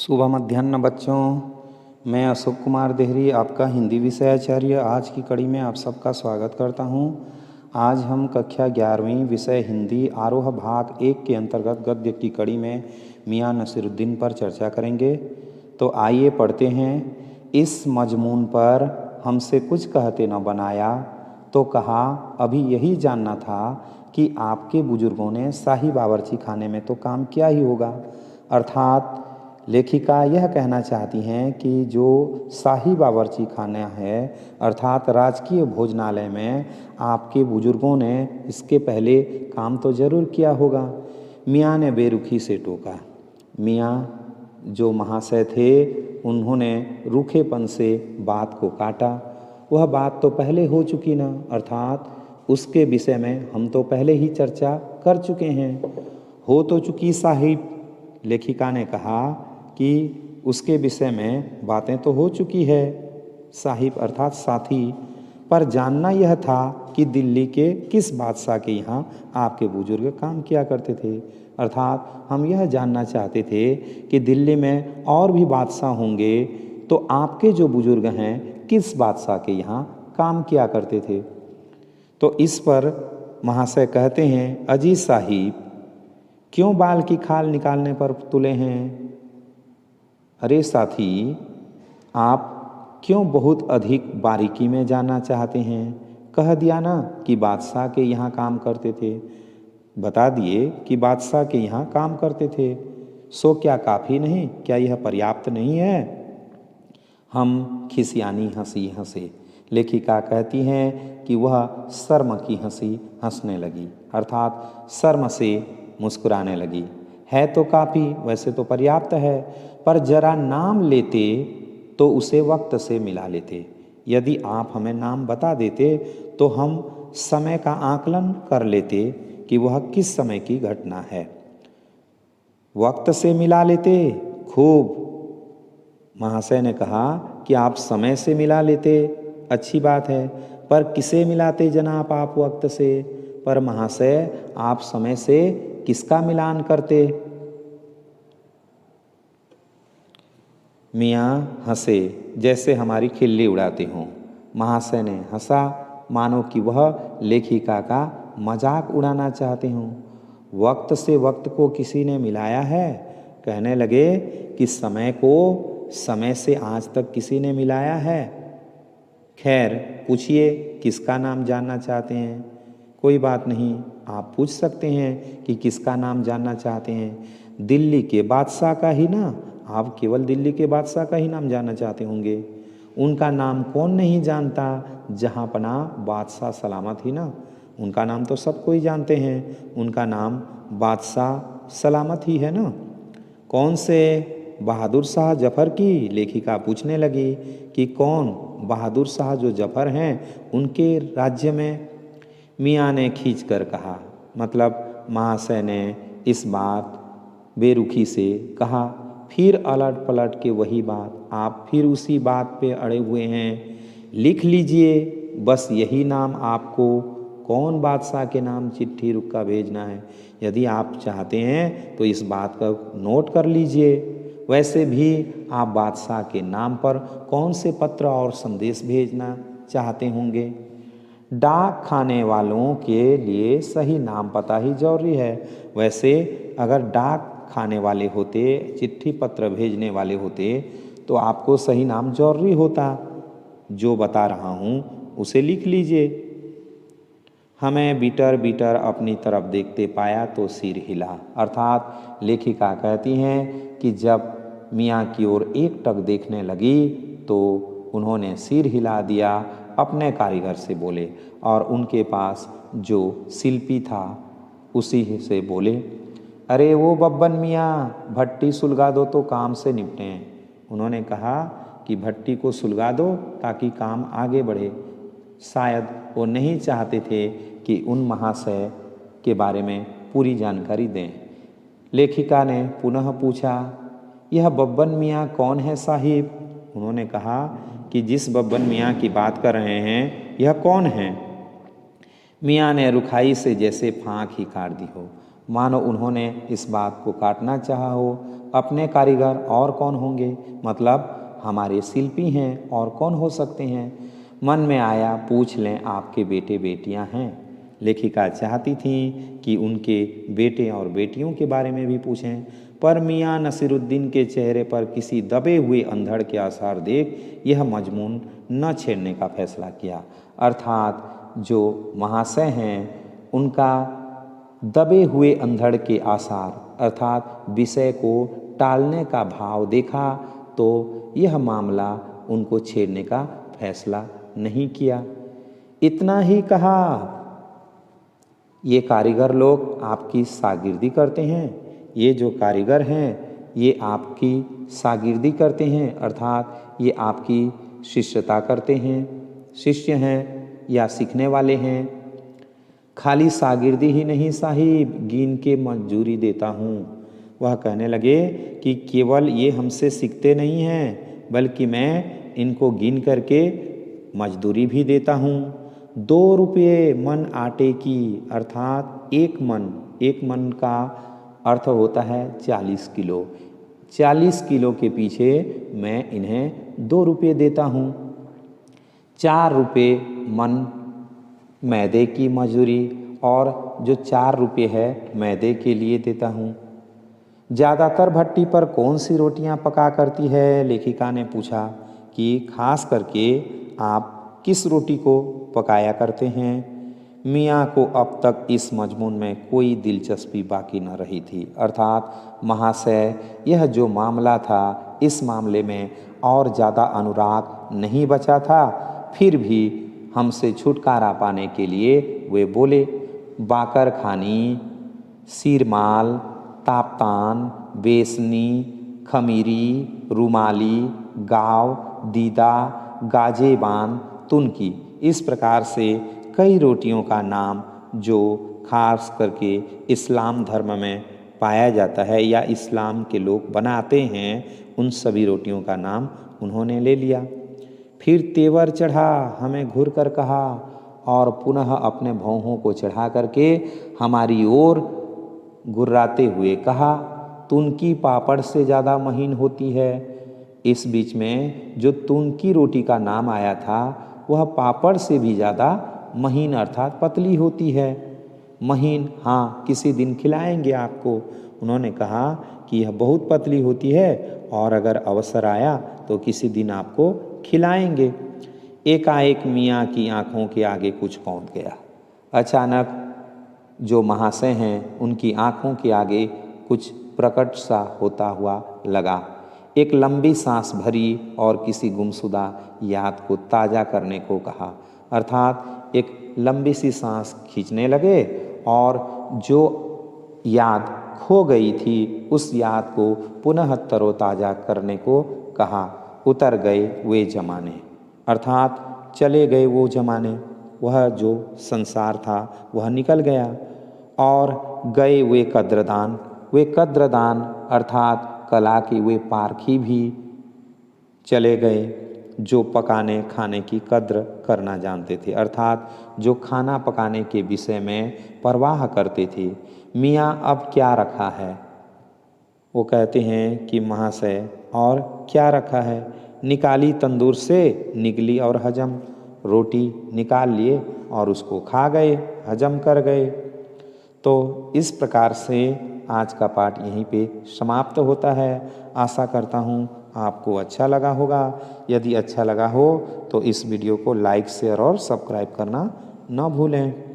शुभ मध्याह्न बच्चों। मैं अशोक कुमार देहरी, आपका हिंदी विषयाचार्य, आज की कड़ी में आप सबका स्वागत करता हूं। आज हम कक्षा 11वीं विषय हिंदी आरोह भाग 1 के अंतर्गत गद्य की कड़ी में मियाँ नसीरुद्दीन पर चर्चा करेंगे। तो आइए पढ़ते हैं। इस मजमून पर हमसे कुछ कहते न बनाया तो कहा, अभी यही जानना था कि आपके बुजुर्गों ने शाही बावर्ची खाने में तो काम किया ही होगा। अर्थात लेखिका यह कहना चाहती हैं कि जो शाही बावर्ची खाना है अर्थात राजकीय भोजनालय में आपके बुजुर्गों ने इसके पहले काम तो ज़रूर किया होगा। मियाँ ने बेरुखी से टोका। मियाँ जो महाशय थे उन्होंने रूखेपन से बात को काटा। वह बात तो पहले हो चुकी ना, अर्थात उसके विषय में हम तो पहले ही चर्चा कर चुके हैं। हो तो चुकी साहिब, लेखिका ने कहा कि उसके विषय में बातें तो हो चुकी है साहिब अर्थात साथी, पर जानना यह था कि दिल्ली के किस बादशाह के यहाँ आपके बुजुर्ग काम किया करते थे। अर्थात हम यह जानना चाहते थे कि दिल्ली में और भी बादशाह होंगे तो आपके जो बुजुर्ग हैं किस बादशाह के यहाँ काम किया करते थे। तो इस पर महाशय कहते हैं, अजी साहिब क्यों बाल की खाल निकालने पर तुले हैं? अरे साथी, आप क्यों बहुत अधिक बारीकी में जानना चाहते हैं? कह दिया ना कि बादशाह के यहाँ काम करते थे, बता दिए कि बादशाह के यहाँ काम करते थे। सो क्या काफ़ी नहीं? क्या यह पर्याप्त नहीं है? हम खिसियानी हंसी हंसे। लेखिका कहती हैं कि वह शर्म की हंसी हंसने लगी, अर्थात शर्म से मुस्कुराने लगी। है तो काफ़ी, वैसे तो पर्याप्त है, पर जरा नाम लेते तो उसे वक्त से मिला लेते। यदि आप हमें नाम बता देते तो हम समय का आकलन कर लेते कि वह किस समय की घटना है। वक्त से मिला लेते, खूब। महाशय ने कहा कि आप समय से मिला लेते, अच्छी बात है, पर किसे मिलाते जनाब आप वक्त से? पर महाशय आप समय से किसका मिलान करते? मियाँ हंसे जैसे हमारी खिल्ली उड़ाते हों। महाशय ने हंसा मानो कि वह लेखिका का मजाक उड़ाना चाहते हों। वक्त से वक्त को किसी ने मिलाया है? कहने लगे कि समय को समय से आज तक किसी ने मिलाया है? खैर पूछिए, किसका नाम जानना चाहते हैं? कोई बात नहीं, आप पूछ सकते हैं कि किसका नाम जानना चाहते हैं। दिल्ली के बादशाह का ही ना, आप केवल दिल्ली के बादशाह का ही नाम जानना चाहते होंगे। उनका नाम कौन नहीं जानता, जहाँ पना बादशाह सलामत ही ना। उनका नाम तो सब कोई जानते हैं, उनका नाम बादशाह सलामत ही है ना। कौन से? बहादुर शाह जफ़र की? लेखिका पूछने लगी कि कौन? बहादुर शाह जो जफ़र हैं उनके राज्य में। मियाँ ने खींच कर कहा, मतलब महाशय ने इस बात बेरुखी से कहा। फिर अलट पलट के वही बात, आप फिर उसी बात पे अड़े हुए हैं। लिख लीजिए, बस यही नाम आपको। कौन बादशाह के नाम चिट्ठी रुक्का भेजना है? यदि आप चाहते हैं तो इस बात का नोट कर लीजिए। वैसे भी आप बादशाह के नाम पर कौन से पत्र और संदेश भेजना चाहते होंगे? डाक खाने वालों के लिए सही नाम पता ही जरूरी है। वैसे अगर डाक खाने वाले होते, चिट्ठी पत्र भेजने वाले होते तो आपको सही नाम जरूरी होता। जो बता रहा हूँ उसे लिख लीजिए। हमें बीटर बीटर अपनी तरफ देखते पाया तो सिर हिला। अर्थात लेखिका कहती हैं कि जब मियाँ की ओर एकटक देखने लगी तो उन्होंने सिर हिला दिया। अपने कारीगर से बोले और उनके पास जो शिल्पी था उसी से बोले, अरे वो बब्बन मियाँ, भट्टी सुलगा दो तो काम से निपटें। उन्होंने कहा कि भट्टी को सुलगा दो ताकि काम आगे बढ़े। शायद वो नहीं चाहते थे कि उन महाशय के बारे में पूरी जानकारी दें। लेखिका ने पुनः पूछा, यह बब्बन मियाँ कौन है साहिब? उन्होंने कहा कि जिस बब्बन मियाँ की बात कर रहे हैं यह कौन है? मियाँ ने रुखाई से जैसे फाँक ही काट दी हो, मानो उन्होंने इस बात को काटना चाहा हो। अपने कारीगर और कौन होंगे, मतलब हमारे शिल्पी हैं, और कौन हो सकते हैं। मन में आया पूछ लें आपके बेटे बेटियां हैं। लेखिका चाहती थी कि उनके बेटे और बेटियों के बारे में भी पूछें, पर मियाँ नसीरुद्दीन के चेहरे पर किसी दबे हुए अंधड़ के आसार देख यह मजमून न छेड़ने का फैसला किया। अर्थात जो महाशय हैं उनका दबे हुए अंधड़ के आसार अर्थात विषय को टालने का भाव देखा तो यह मामला उनको छेड़ने का फैसला नहीं किया। इतना ही कहा, ये कारीगर लोग आपकी शागिर्दी करते हैं, ये जो कारीगर हैं ये आपकी शागिर्दी करते हैं, अर्थात ये आपकी शिष्यता करते हैं, शिष्य हैं या सीखने वाले हैं। खाली शागिर्दी ही नहीं साहिब, गिन के मजूरी देता हूँ। वह कहने लगे कि केवल ये हमसे सीखते नहीं हैं बल्कि मैं इनको गिन करके मजदूरी भी देता हूँ। 2 रुपये मन आटे की, अर्थात एक मन का अर्थ होता है 40 किलो। 40 किलो के पीछे मैं इन्हें 2 रुपये देता हूँ। 4 रुपये मन मैदे की मजदूरी और जो 4 रुपये है मैदे के लिए देता हूँ। ज़्यादातर भट्टी पर कौन सी रोटियां पका करती है, लेखिका ने पूछा कि खास करके आप किस रोटी को पकाया करते हैं। मियाँ को अब तक इस मजमून में कोई दिलचस्पी बाकी न रही थी, अर्थात महाशय यह जो मामला था इस मामले में और ज़्यादा अनुराग नहीं बचा था। फिर भी हमसे छुटकारा पाने के लिए वे बोले, बाकर खानी, सीरमाल, तापतान, बेसनी, खमीरी, रुमाली, गाव, दीदा, गाजेबान, तुनकी, इस प्रकार से कई रोटियों का नाम जो खास करके इस्लाम धर्म में पाया जाता है या इस्लाम के लोग बनाते हैं, उन सभी रोटियों का नाम उन्होंने ले लिया। फिर तेवर चढ़ा, हमें घूर कर कहा और पुनः अपने भौहों को चढ़ा करके हमारी ओर गुर्राते हुए कहा, तुनकी पापड़ से ज़्यादा महीन होती है। इस बीच में जो तुनकी रोटी का नाम आया था वह पापड़ से भी ज़्यादा महीन अर्थात पतली होती है। महीन, हाँ, किसी दिन खिलाएंगे आपको। उन्होंने कहा कि यह बहुत पतली होती है और अगर अवसर आया तो किसी दिन आपको खिलाएंगे। एकाएक मियाँ की आंखों के आगे कुछ कौंध गया। अचानक जो महाशय हैं उनकी आंखों के आगे कुछ प्रकट सा होता हुआ लगा। एक लंबी सांस भरी और किसी गुमशुदा याद को ताज़ा करने को कहा, अर्थात एक लंबी सी सांस खींचने लगे और जो याद खो गई थी उस याद को पुनः तरोताज़ा करने को कहा। उतर गए वे ज़माने, अर्थात चले गए वो ज़माने, वह जो संसार था वह निकल गया और गए वे कद्रदान अर्थात कला के वे पारखी भी चले गए जो पकाने खाने की कद्र करना जानते थे, अर्थात जो खाना पकाने के विषय में परवाह करते थे। मियाँ अब क्या रखा है? वो कहते हैं कि महाशय और क्या रखा है? निकाली तंदूर से, निकली और हजम। रोटी निकाल लिए और उसको खा गए, हजम कर गए। तो इस प्रकार से आज का पाठ यहीं पे समाप्त होता है। आशा करता हूँ आपको अच्छा लगा होगा। यदि अच्छा लगा हो तो इस वीडियो को लाइक, शेयर और सब्सक्राइब करना न भूलें।